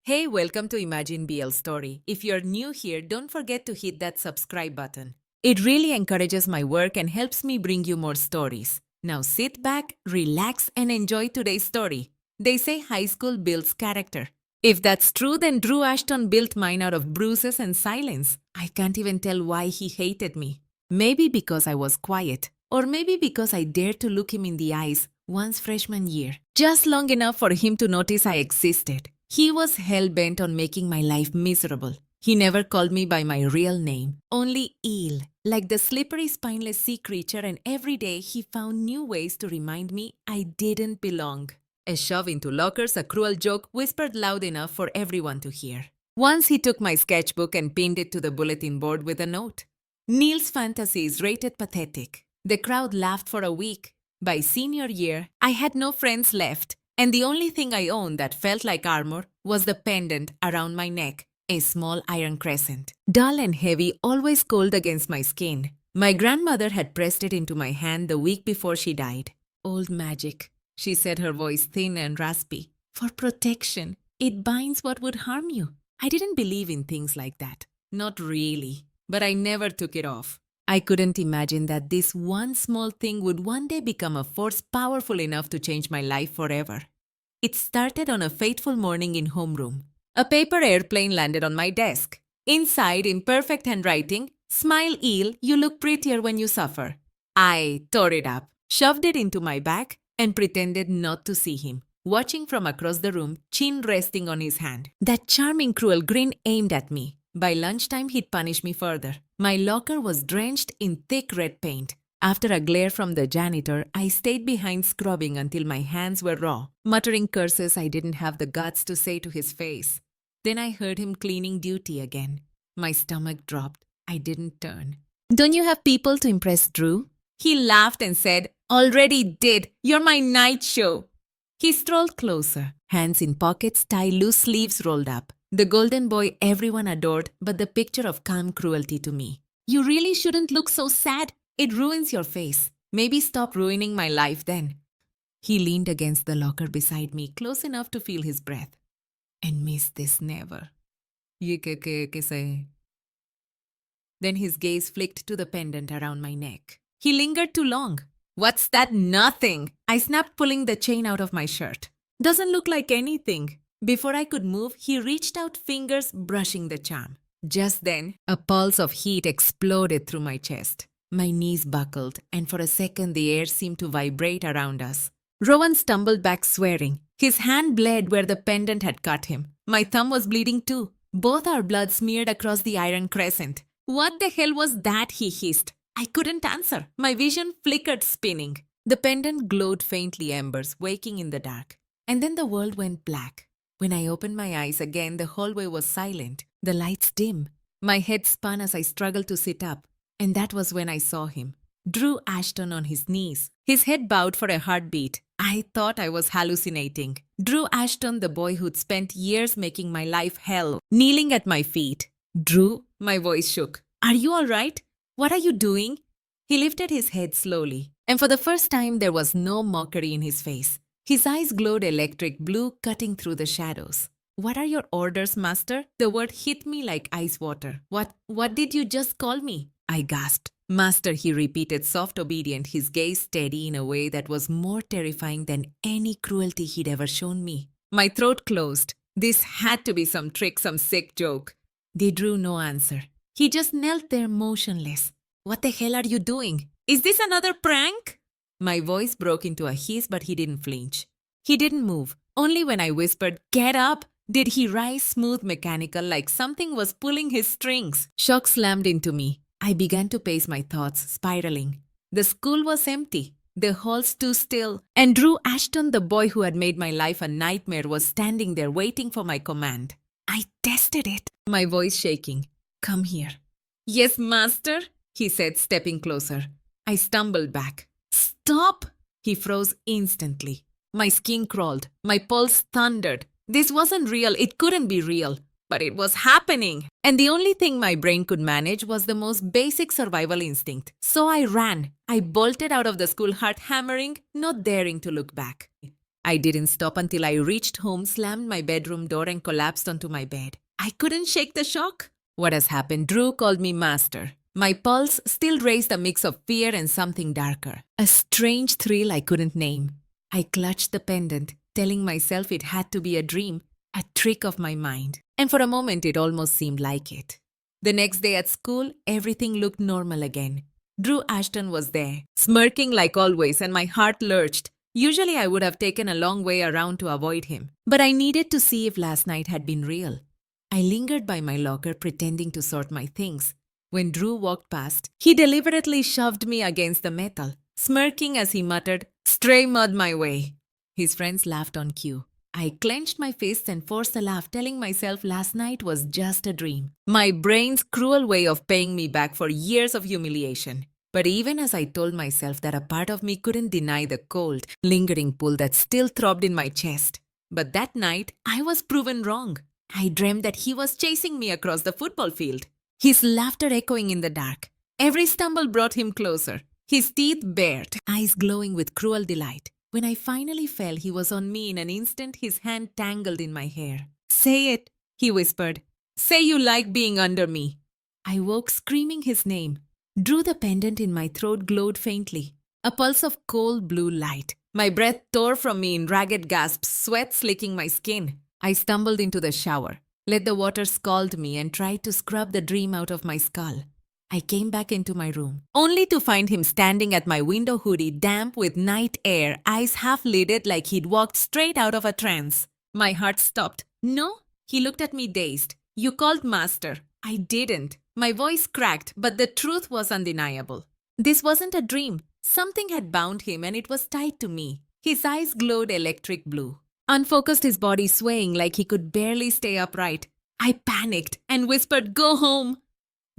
Hey, welcome to Imagine BL Story. If you're new here, don't forget to hit that subscribe button. It really encourages my work and helps me bring you more stories. Now sit back, relax, and enjoy today's story. They say high school builds character. If that's true, then Drew Ashton built mine out of bruises and silence. I can't even tell why he hated me. Maybe because I was quiet, or maybe because I dared to look him in the eyes once freshman year, just long enough for him to notice I existed. He was hell-bent on making my life miserable. He never called me by my real name, only Eel, like the slippery spineless sea creature, and every day he found new ways to remind me I didn't belong. A shove into lockers, a cruel joke whispered loud enough for everyone to hear. Once he took my sketchbook and pinned it to the bulletin board with a note. Neil's fantasies rated pathetic. The crowd laughed for a week. By senior year, I had no friends left, and the only thing I owned that felt like armor was the pendant around my neck, a small iron crescent. Dull and heavy, always cold against my skin. My grandmother had pressed it into my hand the week before she died. Old magic, she said, her voice thin and raspy. For protection, it binds what would harm you. I didn't believe in things like that. Not really. But I never took it off. I couldn't imagine that this one small thing would one day become a force powerful enough to change my life forever. It started on a fateful morning in homeroom. A paper airplane landed on my desk. Inside, in perfect handwriting, "Smile, Eel, you look prettier when you suffer." I tore it up, shoved it into my bag, and pretended not to see him, watching from across the room, chin resting on his hand. That charming, cruel grin aimed at me. By lunchtime, he'd punish me further. My locker was drenched in thick red paint. After a glare from the janitor, I stayed behind scrubbing until my hands were raw, muttering curses I didn't have the guts to say to his face. Then I heard him cleaning duty again. My stomach dropped. I didn't turn. "Don't you have people to impress, Drew?" He laughed and said, "Already did. You're my night show." He strolled closer, hands in pockets, tie loose sleeves rolled up. The golden boy everyone adored, but the picture of calm cruelty to me. "You really shouldn't look so sad. It ruins your face. Maybe stop ruining my life then." He leaned against the locker beside me, close enough to feel his breath. "And miss this never." Ye que say. Then his gaze flicked to the pendant around my neck. He lingered too long. "What's that? Nothing." I snapped, pulling the chain out of my shirt. "Doesn't look like anything." Before I could move, he reached out, fingers brushing the charm. Just then, a pulse of heat exploded through my chest. My knees buckled, and for a second the air seemed to vibrate around us. Rowan stumbled back, swearing. His hand bled where the pendant had cut him. My thumb was bleeding too. Both our blood smeared across the iron crescent. "What the hell was that?" he hissed. I couldn't answer. My vision flickered, spinning. The pendant glowed faintly, embers waking in the dark. And then the world went black. When I opened my eyes again, the hallway was silent, the lights dim. My head spun as I struggled to sit up, and that was when I saw him. Drew Ashton on his knees, his head bowed for a heartbeat. I thought I was hallucinating. Drew Ashton, the boy who'd spent years making my life hell, kneeling at my feet. "Drew," my voice shook. "Are you all right? What are you doing?" He lifted his head slowly, and for the first time there was no mockery in his face. His eyes glowed electric blue, cutting through the shadows. "What are your orders, master?" The word hit me like ice water. What did you just call me?" I gasped. "Master," he repeated, soft, obedient, his gaze steady in a way that was more terrifying than any cruelty he'd ever shown me. My throat closed. This had to be some trick, some sick joke. They drew no answer. He just knelt there motionless. "What the hell are you doing? Is this another prank?" My voice broke into a hiss, but he didn't flinch. He didn't move. Only when I whispered, "Get up," did he rise, smooth, mechanical, like something was pulling his strings. Shock slammed into me. I began to pace my thoughts, spiraling. The school was empty. The halls too still. And Drew Ashton, the boy who had made my life a nightmare, was standing there waiting for my command. I tested it, my voice shaking. "Come here." "Yes, master," he said, stepping closer. I stumbled back. "Stop!" He froze instantly. My skin crawled. My pulse thundered. This wasn't real. It couldn't be real. But it was happening. And the only thing my brain could manage was the most basic survival instinct. So I ran. I bolted out of the school, heart hammering, not daring to look back. I didn't stop until I reached home, slammed my bedroom door, and collapsed onto my bed. I couldn't shake the shock. What has happened? Drew called me master. My pulse still raised a mix of fear and something darker. A strange thrill I couldn't name. I clutched the pendant, telling myself it had to be a dream, a trick of my mind. And for a moment, it almost seemed like it. The next day at school, everything looked normal again. Drew Ashton was there, smirking like always, and my heart lurched. Usually I would have taken a long way around to avoid him, but I needed to see if last night had been real. I lingered by my locker, pretending to sort my things. When Drew walked past, he deliberately shoved me against the metal, smirking as he muttered, "Stray mud my way." His friends laughed on cue. I clenched my fists and forced a laugh, telling myself last night was just a dream. My brain's cruel way of paying me back for years of humiliation. But even as I told myself that, a part of me couldn't deny the cold, lingering pull that still throbbed in my chest. But that night, I was proven wrong. I dreamed that he was chasing me across the football field, his laughter echoing in the dark. Every stumble brought him closer, his teeth bared, eyes glowing with cruel delight. When I finally fell, he was on me in an instant, his hand tangled in my hair. "Say it," he whispered. "Say you like being under me." I woke screaming his name. Drew, the pendant in my throat glowed faintly, a pulse of cold blue light. My breath tore from me in ragged gasps, sweat slicking my skin. I stumbled into the shower, let the water scald me, and tried to scrub the dream out of my skull. I came back into my room, only to find him standing at my window, hoodie damp with night air, eyes half lidded like he'd walked straight out of a trance. My heart stopped. "No?" He looked at me dazed. "You called master." I didn't. My voice cracked, but the truth was undeniable. This wasn't a dream. Something had bound him, and it was tied to me. His eyes glowed electric blue. Unfocused, his body swaying like he could barely stay upright. I panicked and whispered, "Go home."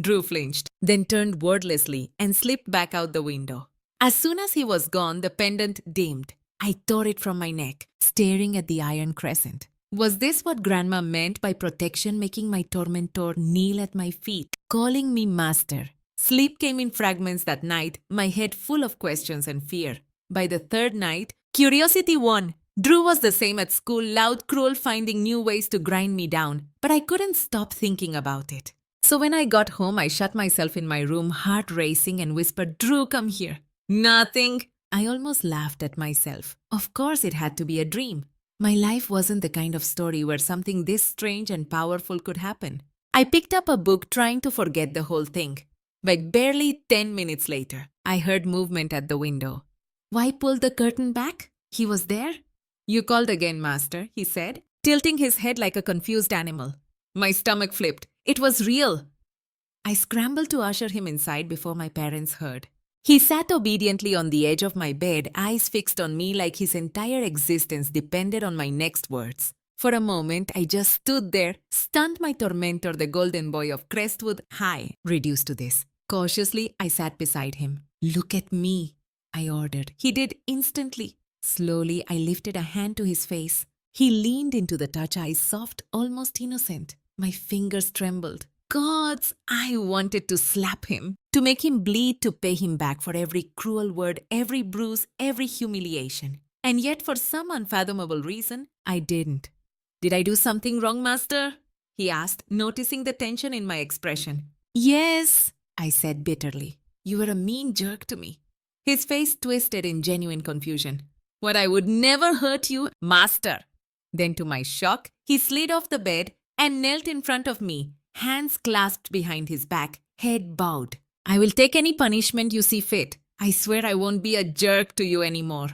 Drew flinched, then turned wordlessly and slipped back out the window. As soon as he was gone, the pendant dimmed. I tore it from my neck, staring at the iron crescent. Was this what Grandma meant by protection, making my tormentor kneel at my feet, calling me master? Sleep came in fragments that night, my head full of questions and fear. By the third night, curiosity won. Drew was the same at school, loud, cruel, finding new ways to grind me down. But I couldn't stop thinking about it. So when I got home, I shut myself in my room, heart racing, and whispered, "Drew, come here." "Nothing." I almost laughed at myself. Of course it had to be a dream. My life wasn't the kind of story where something this strange and powerful could happen. I picked up a book, trying to forget the whole thing. But barely 10 minutes later, I heard movement at the window. Why pull the curtain back? He was there. "You called again, master," he said, tilting his head like a confused animal. My stomach flipped. It was real. I scrambled to usher him inside before my parents heard. He sat obediently on the edge of my bed, eyes fixed on me like his entire existence depended on my next words. For a moment, I just stood there, stunned, my tormentor, the golden boy of Crestwood High, reduced to this. Cautiously, I sat beside him. "Look at me," I ordered. He did instantly. Slowly, I lifted a hand to his face. He leaned into the touch, eyes soft, almost innocent. My fingers trembled. Gods, I wanted to slap him, to make him bleed, to pay him back for every cruel word, every bruise, every humiliation. And yet, for some unfathomable reason, I didn't. "Did I do something wrong, master?" he asked, noticing the tension in my expression. "Yes," I said bitterly. "You were a mean jerk to me." His face twisted in genuine confusion. "What, I would never hurt you, master." Then, to my shock, he slid off the bed and knelt in front of me, hands clasped behind his back, head bowed. "I will take any punishment you see fit. I swear I won't be a jerk to you anymore."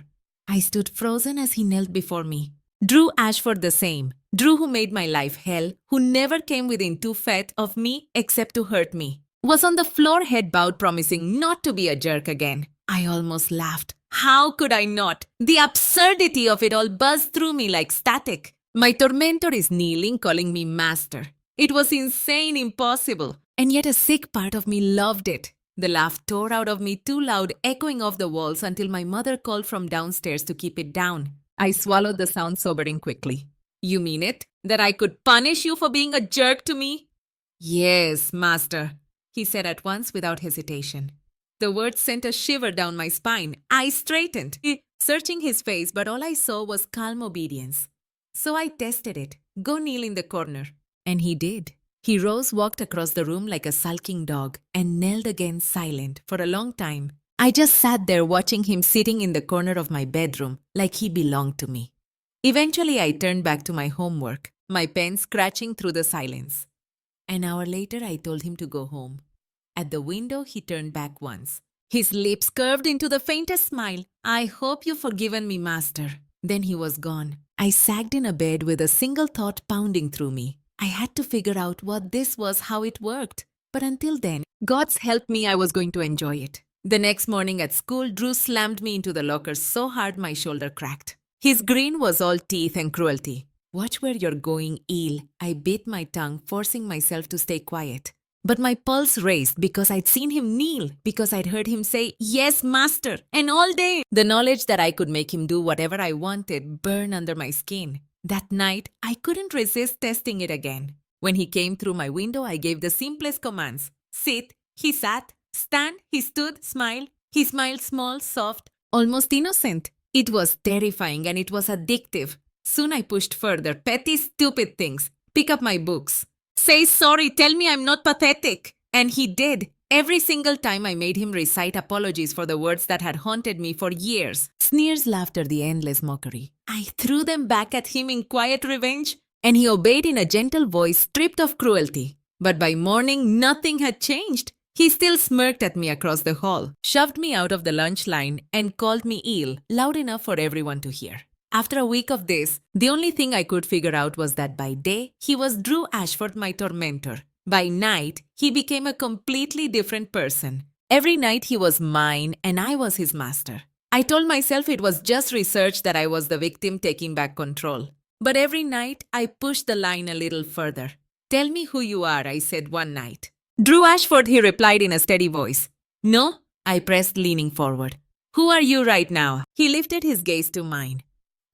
I stood frozen as he knelt before me. Drew Ashford the same. Drew, who made my life hell, who never came within 2 feet of me except to hurt me, was on the floor, head bowed, promising not to be a jerk again. I almost laughed. How could I not? The absurdity of it all buzzed through me like static. My tormentor is kneeling, calling me master. It was insane, impossible. And yet a sick part of me loved it. The laugh tore out of me too loud, echoing off the walls until my mother called from downstairs to keep it down. I swallowed the sound, sobering quickly. "You mean it? That I could punish you for being a jerk to me?" "Yes, master," he said at once without hesitation. The words sent a shiver down my spine. I straightened, searching his face, but all I saw was calm obedience. So I tested it. Go kneel in the corner. And he did. He rose, walked across the room like a sulking dog, and knelt again silent for a long time. I just sat there watching him sitting in the corner of my bedroom like he belonged to me. Eventually, I turned back to my homework, my pen scratching through the silence. An hour later, I told him to go home. At the window, he turned back once. His lips curved into the faintest smile. I hope you've forgiven me, master. Then he was gone. I sagged in a bed with a single thought pounding through me. I had to figure out what this was, how it worked. But until then, God's help me, I was going to enjoy it. The next morning at school, Drew slammed me into the locker so hard my shoulder cracked. His grin was all teeth and cruelty. Watch where you're going, eel. I bit my tongue, forcing myself to stay quiet. But my pulse raced because I'd seen him kneel, because I'd heard him say, "Yes, master," and all day. The knowledge that I could make him do whatever I wanted burned under my skin. That night, I couldn't resist testing it again. When he came through my window, I gave the simplest commands. Sit, he sat. Stand, he stood, smile. He smiled small, soft, almost innocent. It was terrifying and it was addictive. Soon I pushed further, petty, stupid things. Pick up my books. Say sorry, tell me I'm not pathetic. And he did. Every single time I made him recite apologies for the words that had haunted me for years. Sneers, laughter, the endless mockery. I threw them back at him in quiet revenge, and he obeyed in a gentle voice stripped of cruelty. But by morning, nothing had changed. He still smirked at me across the hall, shoved me out of the lunch line, and called me eel, loud enough for everyone to hear. After a week of this, the only thing I could figure out was that by day, he was Drew Ashford, my tormentor. By night, he became a completely different person. Every night he was mine and I was his master. I told myself it was just research, that I was the victim taking back control. But every night, I pushed the line a little further. Tell me who you are, I said one night. Drew Ashford, he replied in a steady voice. No, I pressed, leaning forward. Who are you right now? He lifted his gaze to mine.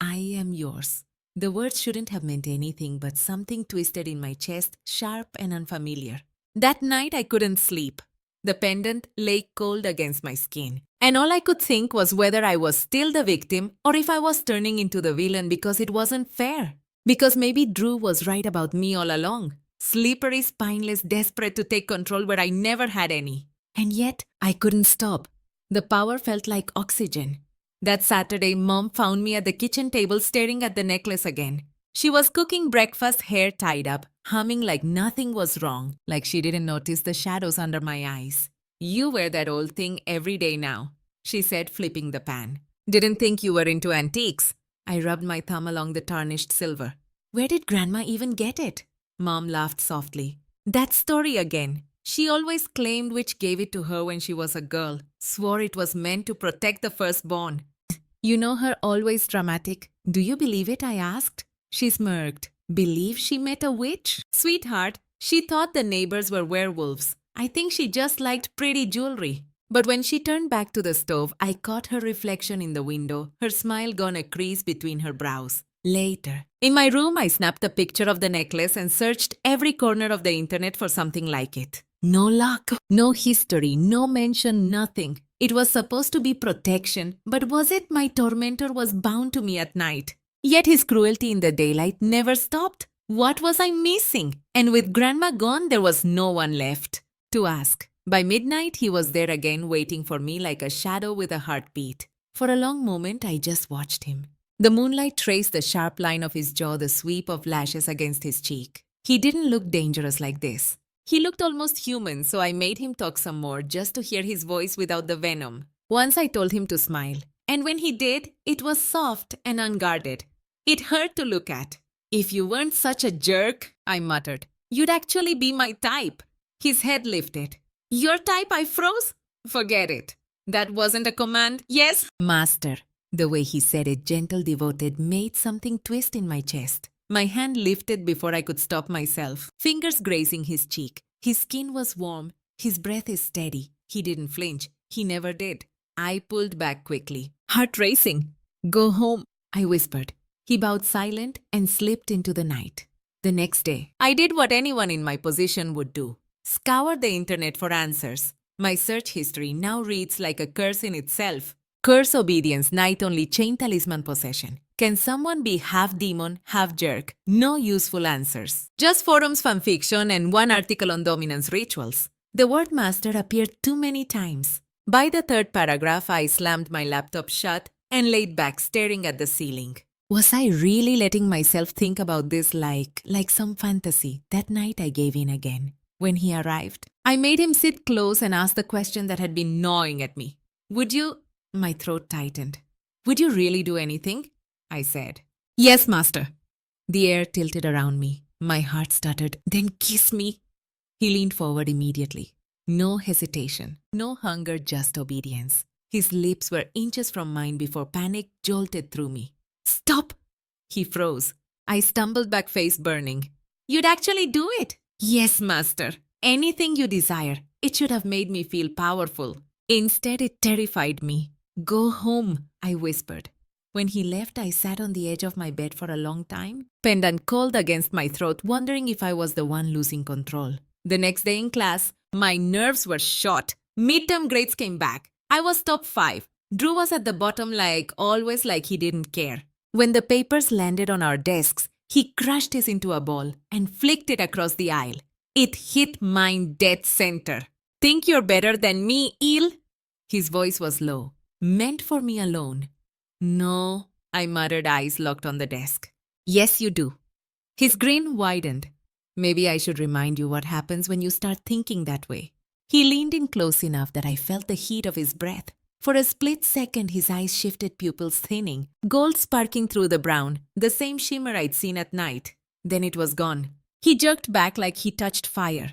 I am yours. The words shouldn't have meant anything, but something twisted in my chest, sharp and unfamiliar. That night I couldn't sleep. The pendant lay cold against my skin. And all I could think was whether I was still the victim or if I was turning into the villain because it wasn't fair. Because maybe Drew was right about me all along. Slippery, spineless, desperate to take control where I never had any. And yet, I couldn't stop. The power felt like oxygen. That Saturday, Mom found me at the kitchen table staring at the necklace again. She was cooking breakfast, hair tied up, humming like nothing was wrong, like she didn't notice the shadows under my eyes. You wear that old thing every day now, she said, flipping the pan. Didn't think you were into antiques. I rubbed my thumb along the tarnished silver. Where did Grandma even get it? Mom laughed softly. That story again. She always claimed Witch gave it to her when she was a girl. Swore it was meant to protect the firstborn. You know her, always dramatic. Do you believe it? I asked. She smirked. Believe she met a witch? Sweetheart, she thought the neighbors were werewolves. I think she just liked pretty jewelry. But when she turned back to the stove, I caught her reflection in the window, her smile gone a crease between her brows. Later, in my room, I snapped a picture of the necklace and searched every corner of the internet for something like it. No luck, no history, no mention, nothing. It was supposed to be protection, but was it? My tormentor was bound to me at night. Yet his cruelty in the daylight never stopped. What was I missing? And with Grandma gone, there was no one left to ask. By midnight, he was there again, waiting for me like a shadow with a heartbeat. For a long moment, I just watched him. The moonlight traced the sharp line of his jaw, the sweep of lashes against his cheek. He didn't look dangerous like this. He looked almost human, so I made him talk some more just to hear his voice without the venom. Once I told him to smile, and when he did, it was soft and unguarded. It hurt to look at. If you weren't such a jerk, I muttered, you'd actually be my type. His head lifted. Your type? I froze? Forget it. That wasn't a command. Yes, master. The way he said it, gentle, devoted, made something twist in my chest. My hand lifted before I could stop myself, fingers grazing his cheek. His skin was warm. His breath is steady. He didn't flinch. He never did. I pulled back quickly, heart racing. Go home, I whispered. He bowed silent and slipped into the night. The next day, I did what anyone in my position would do. Scour the internet for answers. My search history now reads like a curse in itself. Curse obedience, night only, chain talisman possession. Can someone be half demon, half jerk? No useful answers. Just forums fanfiction and one article on dominance rituals. The word master appeared too many times. By the third paragraph, I slammed my laptop shut and laid back staring at the ceiling. Was I really letting myself think about this like some fantasy? That night I gave in again. When he arrived, I made him sit close and ask the question that had been gnawing at me. Would you... My throat tightened. Would you really do anything? I said. Yes, master. The air tilted around me. My heart stuttered. Then kiss me. He leaned forward immediately. No hesitation, no hunger, just obedience. His lips were inches from mine before panic jolted through me. Stop! He froze. I stumbled back, face burning. You'd actually do it? Yes, master. Anything you desire. It should have made me feel powerful. Instead, it terrified me. Go home, I whispered. When he left, I sat on the edge of my bed for a long time, pendant cold against my throat, wondering if I was the one losing control. The next day in class, my nerves were shot. Midterm grades came back. I was top 5. Drew was at the bottom always like he didn't care. When the papers landed on our desks, he crushed his into a ball and flicked it across the aisle. It hit mine dead center. Think you're better than me, eel? His voice was low. Meant for me alone. No, I muttered, eyes locked on the desk. Yes, you do. His grin widened. Maybe I should remind you what happens when you start thinking that way. He leaned in close enough that I felt the heat of his breath. For a split second, his eyes shifted, pupils thinning, gold sparking through the brown, the same shimmer I'd seen at night. Then it was gone. He jerked back like he touched fire.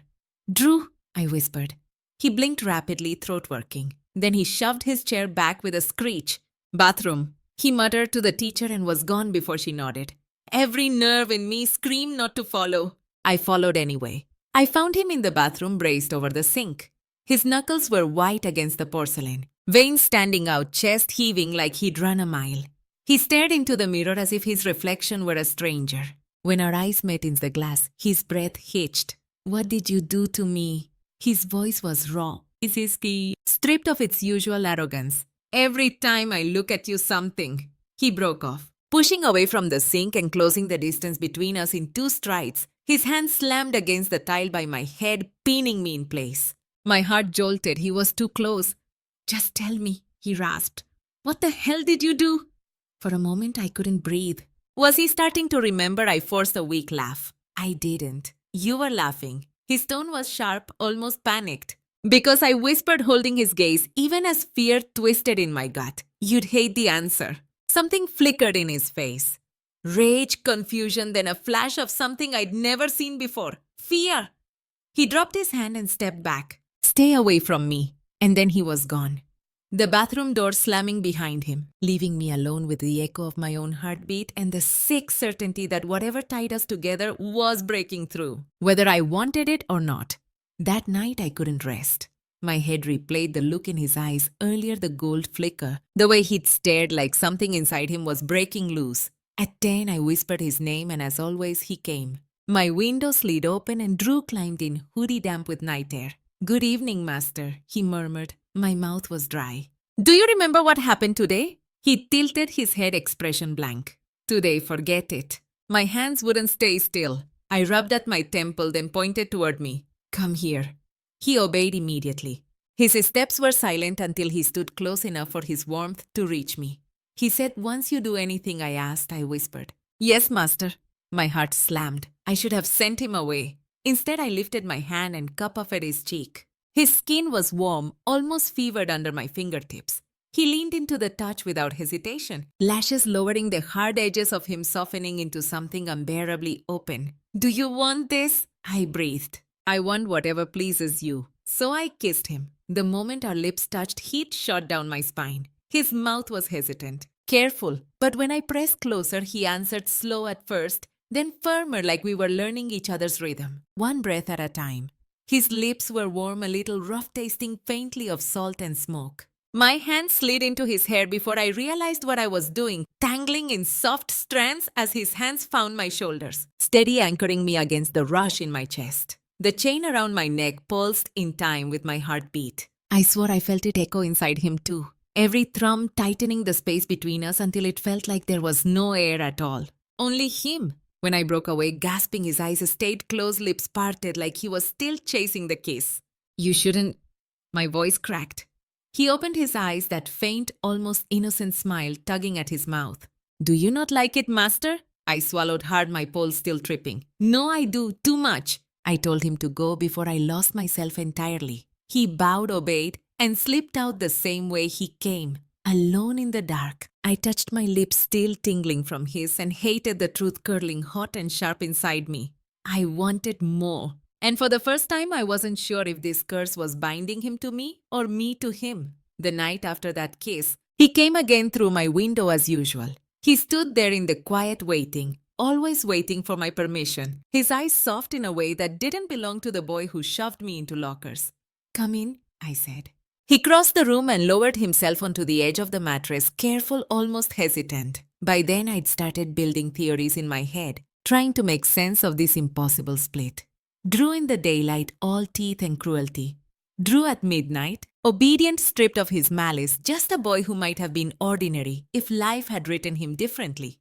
Drew, I whispered. He blinked rapidly, throat working. Then he shoved his chair back with a screech. Bathroom, he muttered to the teacher and was gone before she nodded. Every nerve in me screamed not to follow. I followed anyway. I found him in the bathroom, braced over the sink. His knuckles were white against the porcelain, veins standing out, chest heaving like he'd run a mile. He stared into the mirror as if his reflection were a stranger. When our eyes met in the glass, his breath hitched. What did you do to me? His voice was raw, stripped of its usual arrogance. Every time I look at you, something. He broke off, pushing away from the sink and closing the distance between us in 2 strides. His hand slammed against the tile by my head, pinning me in place. My heart jolted. He was too close. Just tell me, he rasped. What the hell did you do? For a moment, I couldn't breathe. Was he starting to remember? I forced a weak laugh. I didn't. You were laughing. His tone was sharp, almost panicked. Because I whispered, holding his gaze, even as fear twisted in my gut. You'd hate the answer. Something flickered in his face. Rage, confusion, then a flash of something I'd never seen before. Fear. He dropped his hand and stepped back. Stay away from me. And then he was gone. The bathroom door slamming behind him, leaving me alone with the echo of my own heartbeat and the sick certainty that whatever tied us together was breaking through, whether I wanted it or not. That night I couldn't rest. My head replayed the look in his eyes, earlier the gold flicker, the way he'd stared like something inside him was breaking loose. At 10, I whispered his name, and as always, he came. My window slid open and Drew climbed in, hoodie damp with night air. Good evening, master, he murmured. My mouth was dry. Do you remember what happened today? He tilted his head, expression blank. Today, forget it. My hands wouldn't stay still. I rubbed at my temple, then pointed toward me. Come here. He obeyed immediately. His steps were silent until he stood close enough for his warmth to reach me. He said, once you do anything I asked, I whispered. Yes, master. My heart slammed. I should have sent him away. Instead, I lifted my hand and cupped off at his cheek. His skin was warm, almost fevered under my fingertips. He leaned into the touch without hesitation, lashes lowering, the hard edges of him softening into something unbearably open. Do you want this? I breathed. I want whatever pleases you. So I kissed him. The moment our lips touched, heat shot down my spine. His mouth was hesitant, careful, but when I pressed closer, he answered, slow at first, then firmer, like we were learning each other's rhythm, one breath at a time. His lips were warm, a little rough, tasting faintly of salt and smoke. My hand slid into his hair before I realized what I was doing, tangling in soft strands as his hands found my shoulders, steady anchoring me against the rush in my chest. The chain around my neck pulsed in time with my heartbeat. I swore I felt it echo inside him too, every thrum tightening the space between us until it felt like there was no air at all. Only him. When I broke away, gasping, his eyes stayed closed, lips parted like he was still chasing the kiss. You shouldn't. My voice cracked. He opened his eyes, that faint, almost innocent smile tugging at his mouth. Do you not like it, master? I swallowed hard, my pulse still tripping. No, I do, too much. I told him to go before I lost myself entirely. He bowed, obeyed, and slipped out the same way he came, alone in the dark. I touched my lips, still tingling from his, and hated the truth curling hot and sharp inside me. I wanted more. And for the first time, I wasn't sure if this curse was binding him to me or me to him. The night after that kiss, he came again through my window as usual. He stood there in the quiet waiting, always waiting for my permission, his eyes soft in a way that didn't belong to the boy who shoved me into lockers. Come in, I said. He crossed the room and lowered himself onto the edge of the mattress, careful, almost hesitant. By then, I'd started building theories in my head, trying to make sense of this impossible split. Drew in the daylight, all teeth and cruelty. Drew at midnight, obedient, stripped of his malice, just a boy who might have been ordinary if life had written him differently.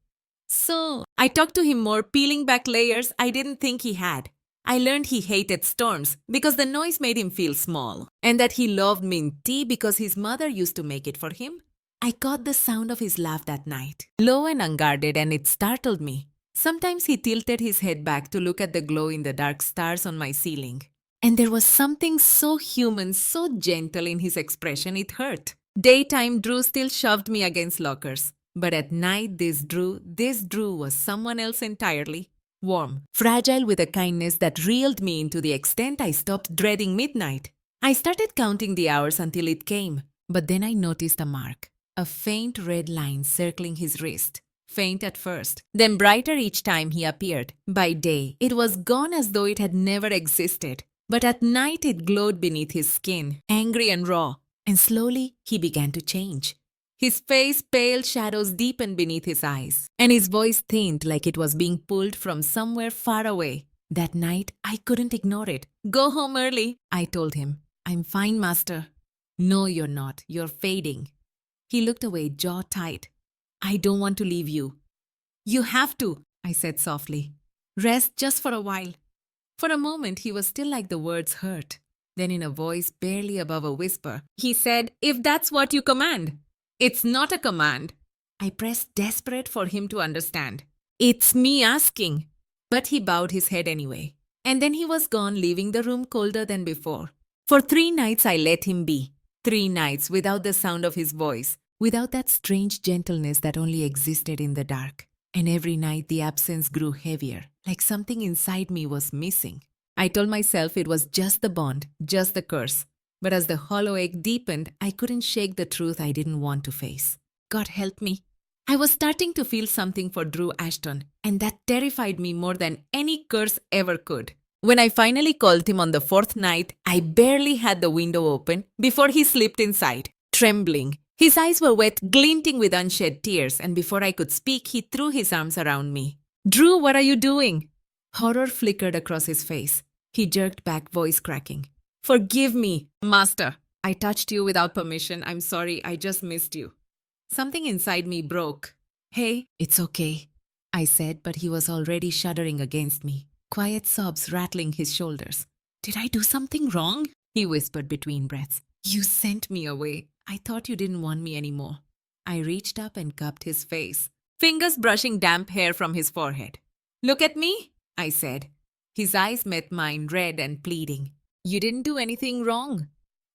So, I talked to him more, peeling back layers I didn't think he had. I learned he hated storms because the noise made him feel small, and that he loved mint tea because his mother used to make it for him. I caught the sound of his laugh that night, low and unguarded, and it startled me. Sometimes he tilted his head back to look at the glow-in-the-dark stars on my ceiling. And there was something so human, so gentle in his expression, it hurt. Daytime, Drew still shoved me against lockers. But at night, this Drew was someone else entirely. Warm, fragile, with a kindness that reeled me into the extent I stopped dreading midnight. I started counting the hours until it came. But then I noticed a mark. A faint red line circling his wrist. Faint at first, then brighter each time he appeared. By day, it was gone as though it had never existed. But at night it glowed beneath his skin, angry and raw, and slowly he began to change. His face, pale, shadows deepened beneath his eyes, and his voice thinned like it was being pulled from somewhere far away. That night, I couldn't ignore it. Go home early, I told him. I'm fine, master. No, you're not. You're fading. He looked away, jaw tight. I don't want to leave you. You have to, I said softly. Rest just for a while. For a moment, he was still like the words hurt. Then in a voice barely above a whisper, he said, if that's what you command. It's not a command. I pressed, desperate for him to understand. It's me asking. But he bowed his head anyway. And then he was gone, leaving the room colder than before. For 3 nights I let him be. 3 nights without the sound of his voice, without that strange gentleness that only existed in the dark. And every night the absence grew heavier, like something inside me was missing. I told myself it was just the bond, just the curse. But as the hollow ache deepened, I couldn't shake the truth I didn't want to face. God help me. I was starting to feel something for Drew Ashton, and that terrified me more than any curse ever could. When I finally called him on the 4th night, I barely had the window open before he slipped inside, trembling. His eyes were wet, glinting with unshed tears, and before I could speak, he threw his arms around me. Drew, what are you doing? Horror flickered across his face. He jerked back, voice cracking. Forgive me, master. I touched you without permission. I'm sorry, I just missed you. Something inside me broke. Hey, it's okay, I said, but he was already shuddering against me, quiet sobs rattling his shoulders. Did I do something wrong? He whispered between breaths. You sent me away. I thought you didn't want me anymore. I reached up and cupped his face, fingers brushing damp hair from his forehead. Look at me, I said. His eyes met mine, red and pleading. You didn't do anything wrong.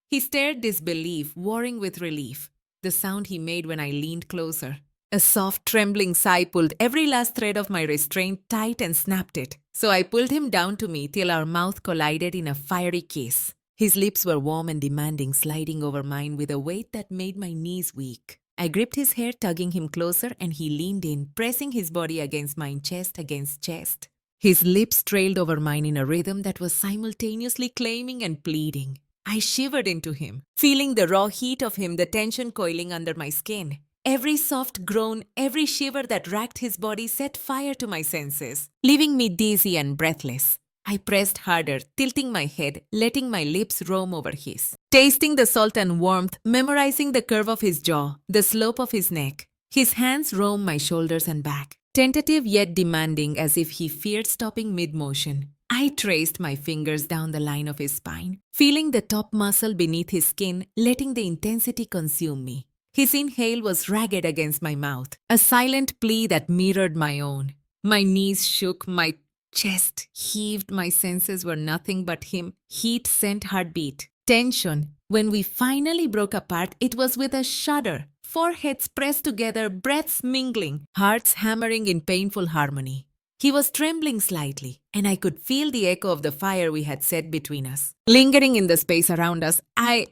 He stared disbelief, warring with relief. The sound he made when I leaned closer. A soft, trembling sigh pulled every last thread of my restraint tight and snapped it. So I pulled him down to me till our mouth collided in a fiery kiss. His lips were warm and demanding, sliding over mine with a weight that made my knees weak. I gripped his hair, tugging him closer, and he leaned in, pressing his body against mine, chest against chest. His lips trailed over mine in a rhythm that was simultaneously claiming and pleading. I shivered into him, feeling the raw heat of him, the tension coiling under my skin. Every soft groan, every shiver that racked his body set fire to my senses, leaving me dizzy and breathless. I pressed harder, tilting my head, letting my lips roam over his. Tasting the salt and warmth, memorizing the curve of his jaw, the slope of his neck. His hands roamed my shoulders and back, tentative yet demanding as if he feared stopping mid-motion. I traced my fingers down the line of his spine, feeling the top muscle beneath his skin, letting the intensity consume me. His inhale was ragged against my mouth, a silent plea that mirrored my own. My knees shook, my chest heaved, my senses were nothing but him, heat sent heartbeat. Tension. When we finally broke apart, it was with a shudder. Foreheads pressed together, breaths mingling, hearts hammering in painful harmony. He was trembling slightly, and I could feel the echo of the fire we had set between us. Lingering in the space around us, I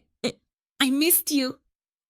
missed you,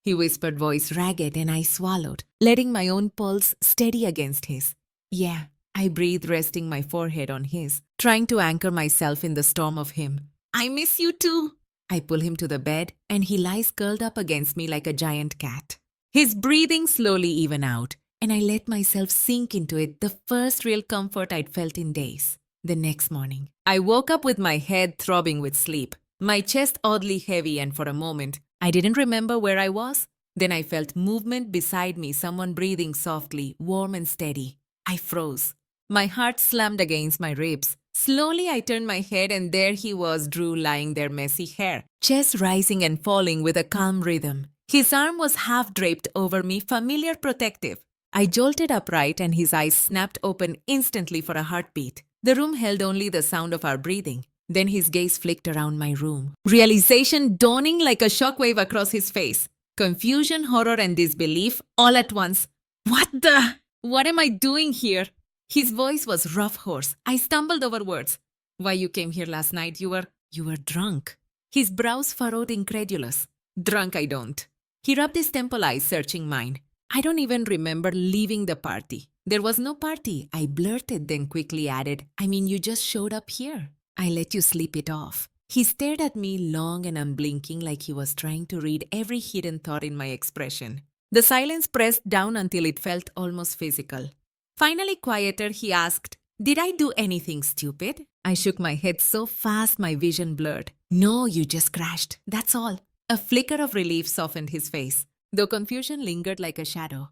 he whispered, voice ragged, and I swallowed, letting my own pulse steady against his. Yeah, I breathed, resting my forehead on his, trying to anchor myself in the storm of him. I miss you too. I pull him to the bed, and he lies curled up against me like a giant cat. His breathing slowly evened out, and I let myself sink into it, the first real comfort I'd felt in days. The next morning, I woke up with my head throbbing with sleep, my chest oddly heavy, and for a moment, I didn't remember where I was. Then I felt movement beside me, someone breathing softly, warm and steady. I froze. My heart slammed against my ribs. Slowly, I turned my head, and there he was, Drew, lying there, messy hair, chest rising and falling with a calm rhythm. His arm was half draped over me, familiar, protective. I jolted upright, and his eyes snapped open instantly for a heartbeat. The room held only the sound of our breathing. Then his gaze flicked around my room. Realization dawning like a shockwave across his face. Confusion, horror, and disbelief all at once. What am I doing here? His voice was rough, hoarse. I stumbled over words. Why, you came here last night. You were drunk. His brows furrowed, incredulous. Drunk, I don't. He rubbed his temple, eyes searching mine. I don't even remember leaving the party. There was no party, I blurted, then quickly added, I mean, you just showed up here. I let you sleep it off. He stared at me long and unblinking, like he was trying to read every hidden thought in my expression. The silence pressed down until it felt almost physical. Finally quieter, he asked, did I do anything stupid? I shook my head so fast my vision blurred. No, you just crashed. That's all. A flicker of relief softened his face, though confusion lingered like a shadow.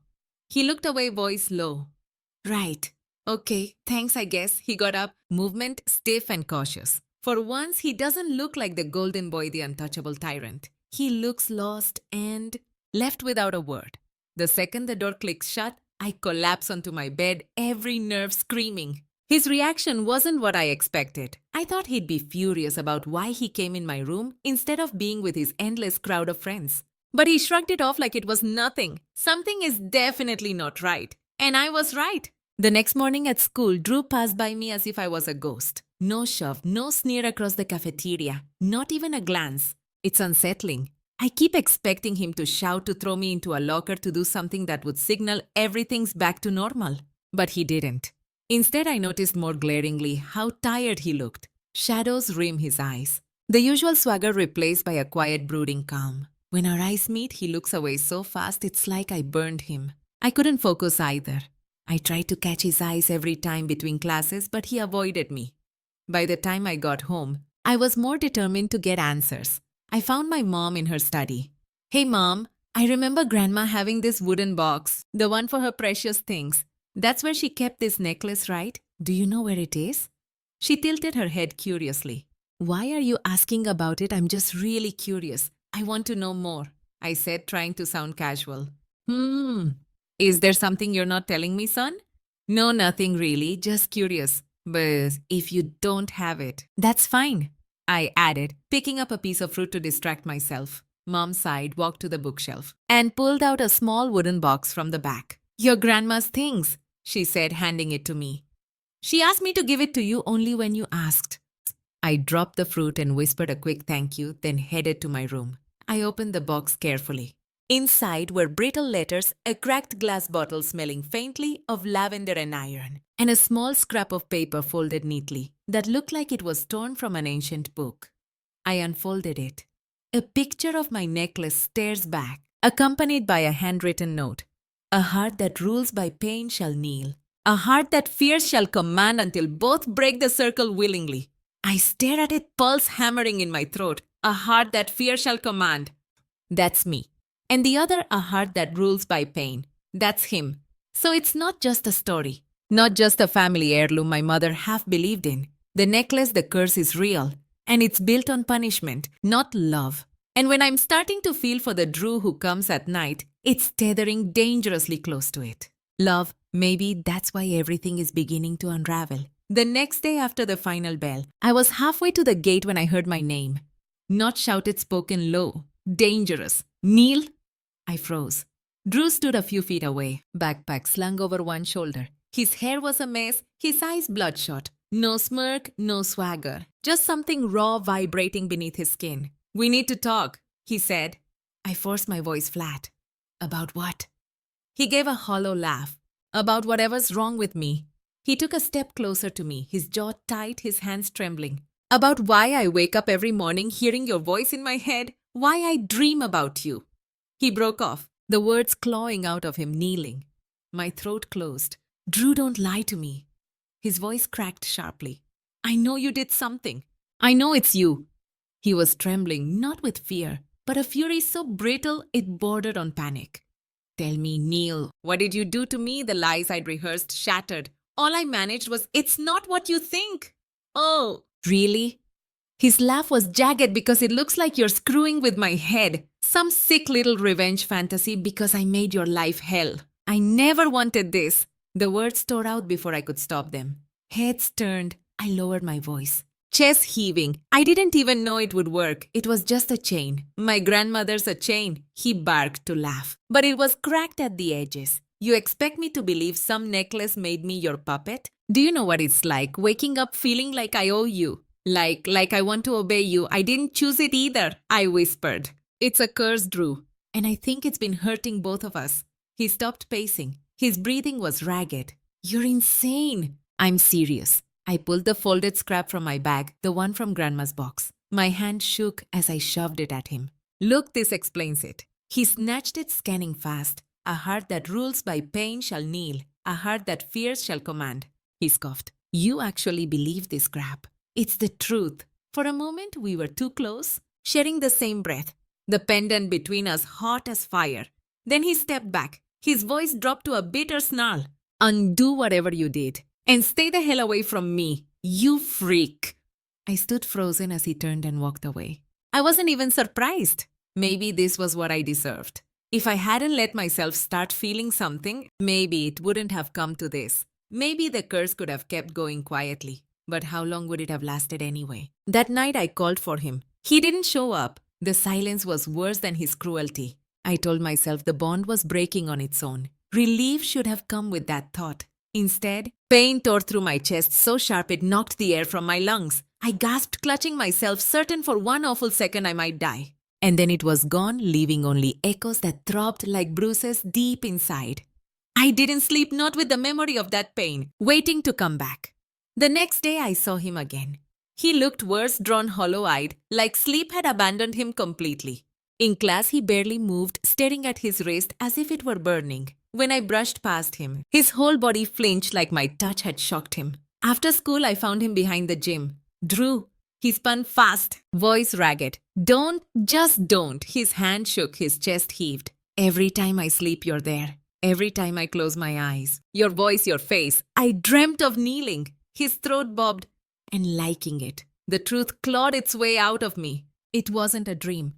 He looked away, voice low. Right. Okay, thanks, I guess. He got up, movement stiff and cautious. For once, he doesn't look like the golden boy, the untouchable tyrant. He looks lost and left without a word. The second the door clicks shut, I collapse onto my bed, every nerve screaming. His reaction wasn't what I expected. I thought he'd be furious about why he came in my room instead of being with his endless crowd of friends. But he shrugged it off like it was nothing. Something is definitely not right. And I was right. The next morning at school, Drew passed by me as if I was a ghost. No shove, no sneer across the cafeteria, not even a glance. It's unsettling. I keep expecting him to shout, to throw me into a locker, to do something that would signal everything's back to normal. But he didn't. Instead, I noticed more glaringly how tired he looked. Shadows rim his eyes. The usual swagger replaced by a quiet, brooding calm. When our eyes meet, he looks away so fast it's like I burned him. I couldn't focus either. I tried to catch his eyes every time between classes, but he avoided me. By the time I got home, I was more determined to get answers. I found my mom in her study. Hey mom, I remember grandma having this wooden box, the one for her precious things. That's where she kept this necklace, right? Do you know where it is? She tilted her head curiously. Why are you asking about it? I'm just really curious. I want to know more, I said, trying to sound casual. Is there something you're not telling me, son? No, nothing really, just curious. But if you don't have it, that's fine, I added, picking up a piece of fruit to distract myself. Mom sighed, walked to the bookshelf, and pulled out a small wooden box from the back. Your grandma's things, she said, handing it to me. She asked me to give it to you only when you asked. I dropped the fruit and whispered a quick thank you, then headed to my room. I opened the box carefully. Inside were brittle letters, a cracked glass bottle smelling faintly of lavender and iron, and a small scrap of paper folded neatly that looked like it was torn from an ancient book. I unfolded it. A picture of my necklace stares back, accompanied by a handwritten note. A heart that rules by pain shall kneel. A heart that fears shall command until both break the circle willingly. I stare at it, pulse hammering in my throat, a heart that fear shall command. That's me. And the other, a heart that rules by pain. That's him. So it's not just a story, not just a family heirloom my mother half believed in. The necklace, the curse is real, and it's built on punishment, not love. And when I'm starting to feel for the Drew who comes at night, it's tethering dangerously close to it. Love, maybe that's why everything is beginning to unravel. The next day after the final bell, I was halfway to the gate when I heard my name. Not shouted, spoken low. Dangerous. Neil? I froze. Drew stood a few feet away, backpack slung over one shoulder. His hair was a mess, his eyes bloodshot. No smirk, no swagger. Just something raw vibrating beneath his skin. We need to talk, he said. I forced my voice flat. About what? He gave a hollow laugh. About whatever's wrong with me. He took a step closer to me, his jaw tight, his hands trembling. About why I wake up every morning hearing your voice in my head, why I dream about you. He broke off, the words clawing out of him, kneeling. My throat closed. Drew, don't lie to me. His voice cracked sharply. I know you did something. I know it's you. He was trembling, not with fear, but a fury so brittle it bordered on panic. Tell me, Neil, what did you do to me? The lies I'd rehearsed shattered. All I managed was, it's not what you think. Oh, really? His laugh was jagged because it looks like you're screwing with my head. Some sick little revenge fantasy because I made your life hell. I never wanted this. The words tore out before I could stop them. Heads turned. I lowered my voice. Chest heaving. I didn't even know it would work. It was just a chain. My grandmother's a chain. He barked to laugh. But it was cracked at the edges. You expect me to believe some necklace made me your puppet? Do you know what it's like, waking up feeling like I owe you? Like I want to obey you. I didn't choose it either, I whispered. It's a curse, Drew. And I think it's been hurting both of us. He stopped pacing. His breathing was ragged. You're insane. I'm serious. I pulled the folded scrap from my bag, the one from Grandma's box. My hand shook as I shoved it at him. Look, this explains it. He snatched it, scanning fast. A heart that rules by pain shall kneel. A heart that fears shall command. He scoffed. You actually believe this crap. It's the truth. For a moment, we were too close, sharing the same breath. The pendant between us hot as fire. Then he stepped back. His voice dropped to a bitter snarl. Undo whatever you did. And stay the hell away from me. You freak. I stood frozen as he turned and walked away. I wasn't even surprised. Maybe this was what I deserved. If I hadn't let myself start feeling something, maybe it wouldn't have come to this. Maybe the curse could have kept going quietly. But how long would it have lasted anyway? That night I called for him. He didn't show up. The silence was worse than his cruelty. I told myself the bond was breaking on its own. Relief should have come with that thought. Instead, pain tore through my chest so sharp it knocked the air from my lungs. I gasped, clutching myself, certain for one awful second I might die. And then it was gone, leaving only echoes that throbbed like bruises deep inside. I didn't sleep, not with the memory of that pain, waiting to come back. The next day I saw him again. He looked worse, drawn hollow-eyed, like sleep had abandoned him completely. In class he barely moved, staring at his wrist as if it were burning. When I brushed past him, his whole body flinched like my touch had shocked him. After school I found him behind the gym. Drew. He spun fast, voice ragged. Don't, just don't. His hand shook, his chest heaved. Every time I sleep, you're there. Every time I close my eyes. Your voice, your face. I dreamt of kneeling. His throat bobbed, and liking it. The truth clawed its way out of me. It wasn't a dream.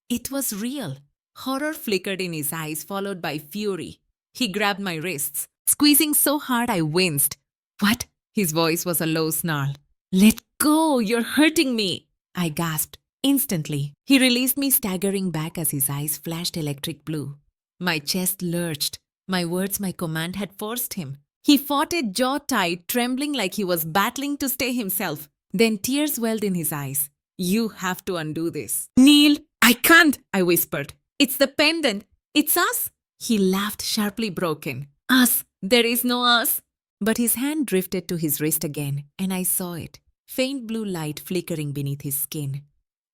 It was real. Horror flickered in his eyes, followed by fury. He grabbed my wrists, squeezing so hard I winced. What? His voice was a low snarl. Let go, you're hurting me, I gasped. Instantly, he released me, staggering back as his eyes flashed electric blue. My chest lurched. My words, my command had forced him. He fought it, jaw tight, trembling like he was battling to stay himself. Then tears welled in his eyes. You have to undo this. Neil, I can't, I whispered. It's the pendant. It's us. He laughed, sharply broken. Us. There is no us. But his hand drifted to his wrist again, and I saw it. Faint blue light flickering beneath his skin.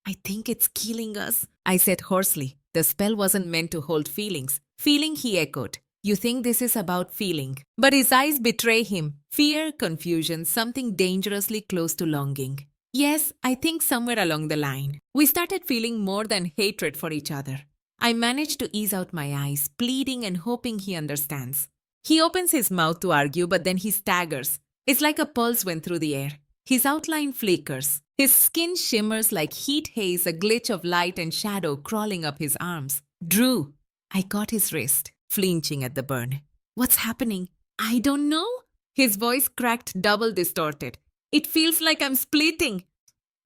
I think it's killing us, I said hoarsely. The spell wasn't meant to hold feelings. Feeling, he echoed. You think this is about feeling. But his eyes betray him. Fear, confusion, something dangerously close to longing. Yes, I think somewhere along the line, we started feeling more than hatred for each other. I managed to ease out my eyes, pleading and hoping he understands. He opens his mouth to argue, but then he staggers. It's like a pulse went through the air. His outline flickers. His skin shimmers like heat haze, a glitch of light and shadow crawling up his arms. Drew! I caught his wrist, flinching at the burn. What's happening? I don't know. His voice cracked, double distorted. It feels like I'm splitting.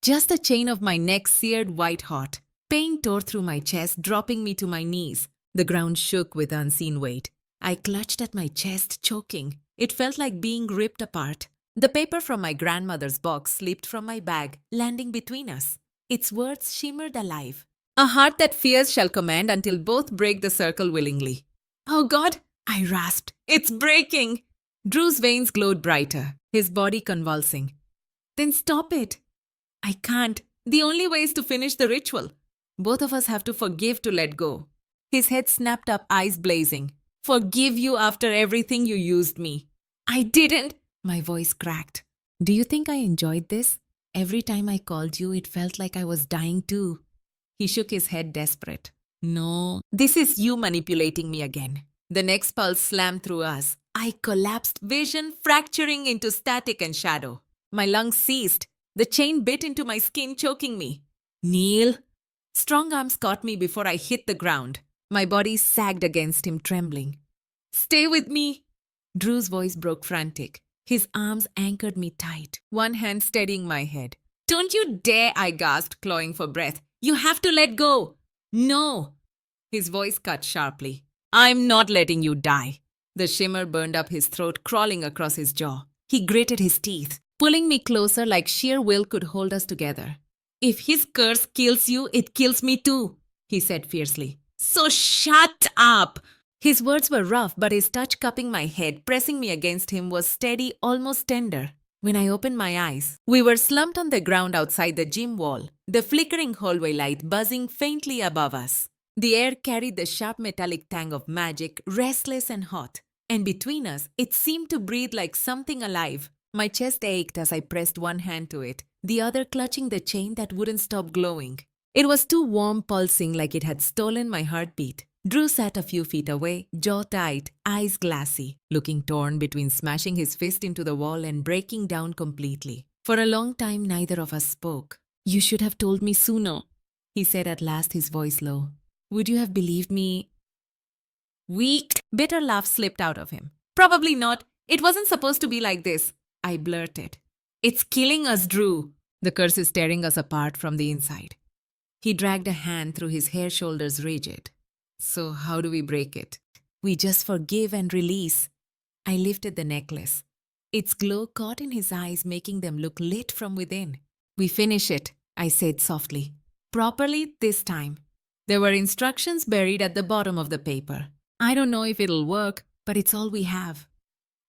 Just the chain of my neck seared white hot. Pain tore through my chest, dropping me to my knees. The ground shook with unseen weight. I clutched at my chest, choking. It felt like being ripped apart. The paper from my grandmother's box slipped from my bag, landing between us. Its words shimmered alive. A heart that fears shall command until both break the circle willingly. Oh God, I rasped. It's breaking. Drew's veins glowed brighter, his body convulsing. Then stop it. I can't. The only way is to finish the ritual. Both of us have to forgive to let go. His head snapped up, eyes blazing. Forgive you after everything you used me. I didn't. My voice cracked. Do you think I enjoyed this? Every time I called you, it felt like I was dying too. He shook his head, desperate. No, this is you manipulating me again. The next pulse slammed through us. I collapsed, vision fracturing into static and shadow. My lungs seized. The chain bit into my skin, choking me. Kneel. Strong arms caught me before I hit the ground. My body sagged against him, trembling. Stay with me. Drew's voice broke frantic. His arms anchored me tight, one hand steadying my head. Don't you dare, I gasped, clawing for breath. You have to let go. No. His voice cut sharply. I'm not letting you die. The shimmer burned up his throat, crawling across his jaw. He gritted his teeth, pulling me closer like sheer will could hold us together. If his curse kills you, it kills me too, he said fiercely. So shut up! His words were rough, but his touch cupping my head, pressing me against him, was steady, almost tender. When I opened my eyes, we were slumped on the ground outside the gym wall, the flickering hallway light buzzing faintly above us. The air carried the sharp metallic tang of magic, restless and hot. And between us, it seemed to breathe like something alive. My chest ached as I pressed one hand to it, the other clutching the chain that wouldn't stop glowing. It was too warm, pulsing like it had stolen my heartbeat. Drew sat a few feet away, jaw tight, eyes glassy, looking torn between smashing his fist into the wall and breaking down completely. For a long time, neither of us spoke. You should have told me sooner, he said at last, his voice low. Would you have believed me? Weak. Bitter laugh slipped out of him. Probably not. It wasn't supposed to be like this, I blurted. It's killing us, Drew. The curse is tearing us apart from the inside. He dragged a hand through his hair, shoulders rigid. So how do we break it? We just forgive and release. I lifted the necklace. Its glow caught in his eyes, making them look lit from within. We finish it, I said softly. Properly this time. There were instructions buried at the bottom of the paper. I don't know if it'll work, but it's all we have.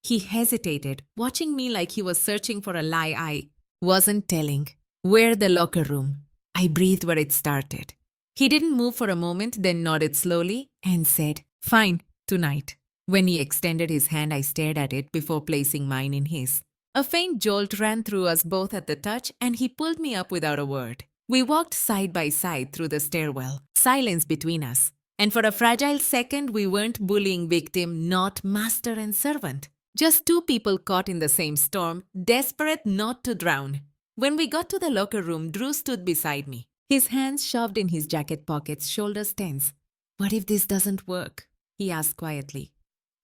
He hesitated, watching me like he was searching for a lie I wasn't telling. Where the locker room? I breathed where it started. He didn't move for a moment, then nodded slowly and said, Fine, tonight. When he extended his hand, I stared at it before placing mine in his. A faint jolt ran through us both at the touch, and he pulled me up without a word. We walked side by side through the stairwell, silence between us. And for a fragile second, we weren't bullying victim, not master and servant. Just two people caught in the same storm, desperate not to drown. When we got to the locker room, Drew stood beside me. His hands shoved in his jacket pockets, shoulders tense. What if this doesn't work? He asked quietly.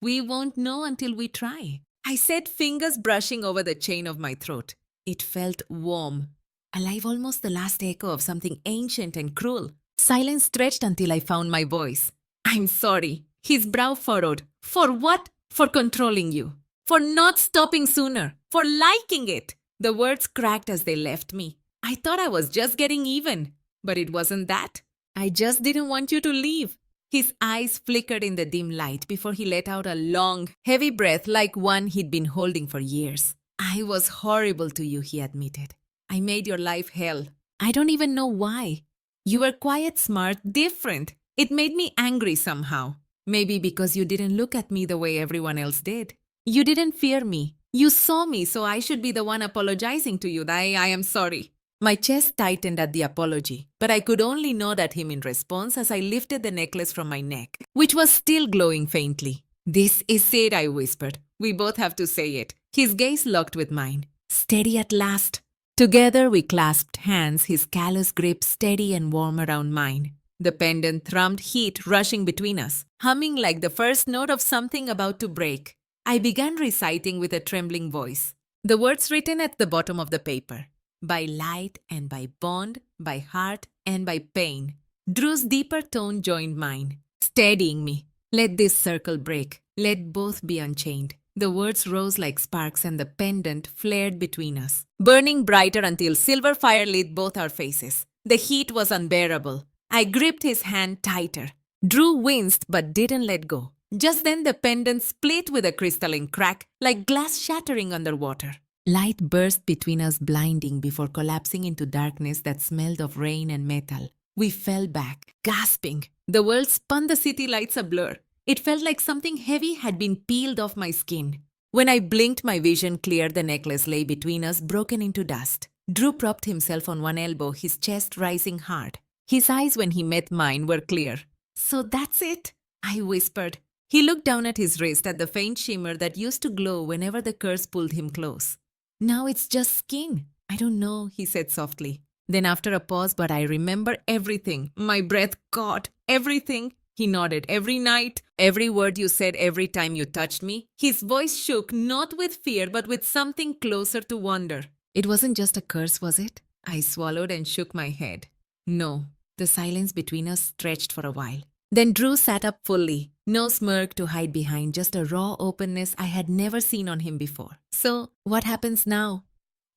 We won't know until we try. I said, fingers brushing over the chain of my throat. It felt warm, alive, almost the last echo of something ancient and cruel. Silence stretched until I found my voice. I'm sorry. His brow furrowed. For what? For controlling you. For not stopping sooner. For liking it. The words cracked as they left me. I thought I was just getting even, but it wasn't that. I just didn't want you to leave. His eyes flickered in the dim light before he let out a long, heavy breath like one he'd been holding for years. I was horrible to you, he admitted. I made your life hell. I don't even know why. You were quiet, smart, different. It made me angry somehow. Maybe because you didn't look at me the way everyone else did. You didn't fear me. You saw me, so I should be the one apologizing to you. I am sorry. My chest tightened at the apology, but I could only nod at him in response as I lifted the necklace from my neck, which was still glowing faintly. This is it, I whispered. We both have to say it. His gaze locked with mine. Steady at last. Together we clasped hands, his callous grip steady and warm around mine. The pendant thrummed, heat rushing between us, humming like the first note of something about to break. I began reciting with a trembling voice, the words written at the bottom of the paper. By light and by bond, by heart and by pain. Drew's deeper tone joined mine, steadying me. Let this circle break. Let both be unchained. The words rose like sparks and the pendant flared between us, burning brighter until silver fire lit both our faces. The heat was unbearable. I gripped his hand tighter. Drew winced but didn't let go. Just then the pendant split with a crystalline crack, like glass shattering underwater. Light burst between us, blinding before collapsing into darkness that smelled of rain and metal. We fell back, gasping. The world spun, the city lights a blur. It felt like something heavy had been peeled off my skin. When I blinked, my vision cleared. The necklace lay between us, broken into dust. Drew propped himself on one elbow, his chest rising hard. His eyes, when he met mine, were clear. So that's it, I whispered. He looked down at his wrist, at the faint shimmer that used to glow whenever the curse pulled him close. Now it's just skin. I don't know, he said softly. Then after a pause, but I remember everything. My breath caught. Everything. He nodded. Every night, every word you said, every time you touched me. His voice shook, not with fear, but with something closer to wonder. It wasn't just a curse, was it? I swallowed and shook my head. No. The silence between us stretched for a while. Then Drew sat up fully. No smirk to hide behind, just a raw openness I had never seen on him before. So, what happens now?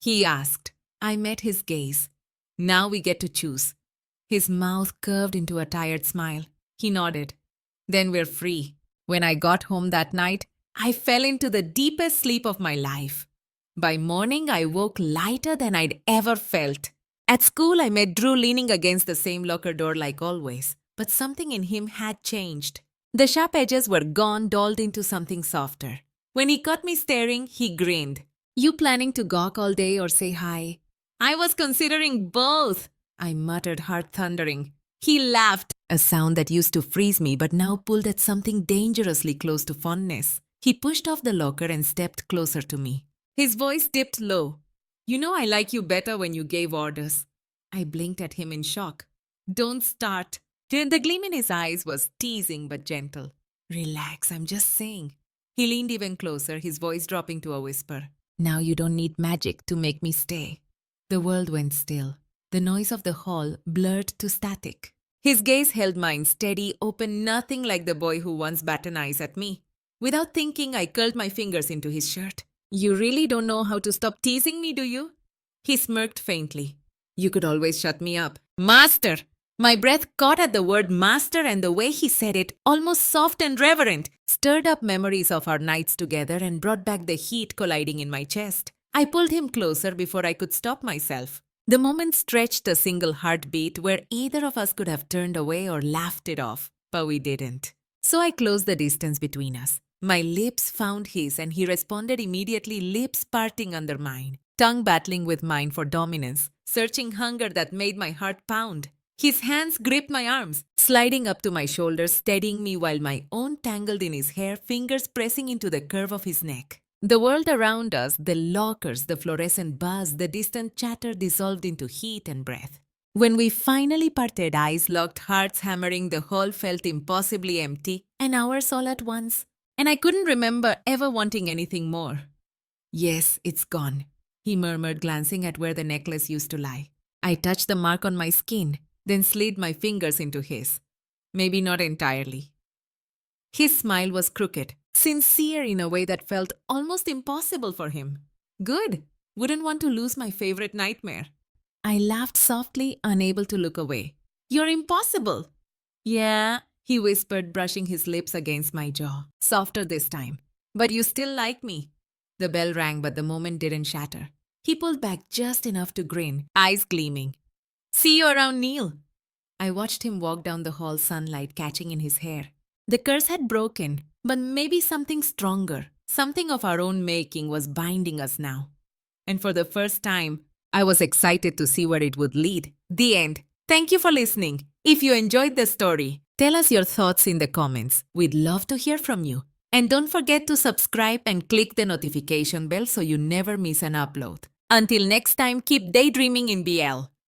He asked. I met his gaze. Now we get to choose. His mouth curved into a tired smile. He nodded. Then we're free. When I got home that night, I fell into the deepest sleep of my life. By morning, I woke lighter than I'd ever felt. At school, I met Drew leaning against the same locker door like always, but something in him had changed. The sharp edges were gone, dulled into something softer. When he caught me staring, he grinned. You planning to gawk all day or say hi? I was considering both, I muttered, heart thundering. He laughed, a sound that used to freeze me but now pulled at something dangerously close to fondness. He pushed off the locker and stepped closer to me. His voice dipped low. You know I like you better when you gave orders. I blinked at him in shock. Don't start. The gleam in his eyes was teasing but gentle. Relax, I'm just saying. He leaned even closer, his voice dropping to a whisper. Now you don't need magic to make me stay. The world went still. The noise of the hall blurred to static. His gaze held mine steady, open, nothing like the boy who once batted eyes at me. Without thinking, I curled my fingers into his shirt. You really don't know how to stop teasing me, do you? He smirked faintly. You could always shut me up. Master! My breath caught at the word master, and the way he said it, almost soft and reverent, stirred up memories of our nights together and brought back the heat colliding in my chest. I pulled him closer before I could stop myself. The moment stretched a single heartbeat where either of us could have turned away or laughed it off, but we didn't. So I closed the distance between us. My lips found his and he responded immediately, lips parting under mine, tongue battling with mine for dominance, searching hunger that made my heart pound. His hands gripped my arms, sliding up to my shoulders, steadying me while my own tangled in his hair, fingers pressing into the curve of his neck. The world around us, the lockers, the fluorescent buzz, the distant chatter dissolved into heat and breath. When we finally parted, eyes locked, hearts hammering, the hall felt impossibly empty, and ours all at once. And I couldn't remember ever wanting anything more. Yes, it's gone, he murmured, glancing at where the necklace used to lie. I touched the mark on my skin, then slid my fingers into his. Maybe not entirely. His smile was crooked, sincere in a way that felt almost impossible for him. Good. Wouldn't want to lose my favorite nightmare. I laughed softly, unable to look away. You're impossible. Yeah, he whispered, brushing his lips against my jaw. Softer this time. But you still like me. The bell rang, but the moment didn't shatter. He pulled back just enough to grin, eyes gleaming. See you around, Neil. I watched him walk down the hall, sunlight catching in his hair. The curse had broken, but maybe something stronger, something of our own making was binding us now. And for the first time, I was excited to see where it would lead. The end. Thank you for listening. If you enjoyed the story, tell us your thoughts in the comments. We'd love to hear from you. And don't forget to subscribe and click the notification bell so you never miss an upload. Until next time, keep daydreaming in BL.